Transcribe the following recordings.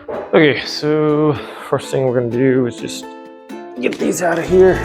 Okay, so first thing we're gonna do is just get these out of here.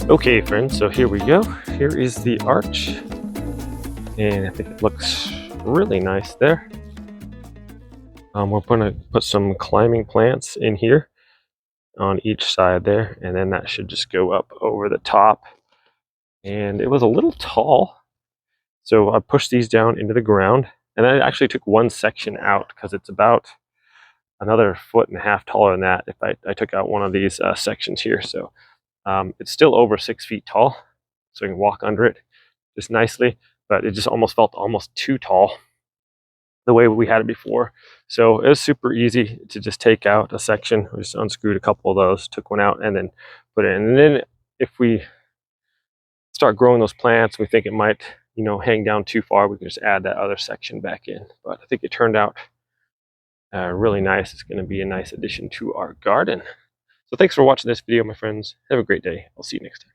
Okay, friends, so here we go. Here is the arch, and I think it looks really nice there. We're gonna put some climbing plants in here on each side there, and then that should just go up over the top. And it was a little tall, so I pushed these down into the ground, and I actually took one section out because it's about another 1.5 feet taller than that if I took out one of these sections here. So it's still over 6 feet tall, so you can walk under it just nicely, but it just almost felt almost too tall the way we had it before. So it was super easy to just take out a section. We just unscrewed a couple of those, took one out, and then put it in. And then if we start growing those plants, we think it might, hang down too far, we can just add that other section back in. But I think it turned out really nice. It's going to be a nice addition to our garden. So thanks for watching this video, my friends. Have a great day. I'll see you next time.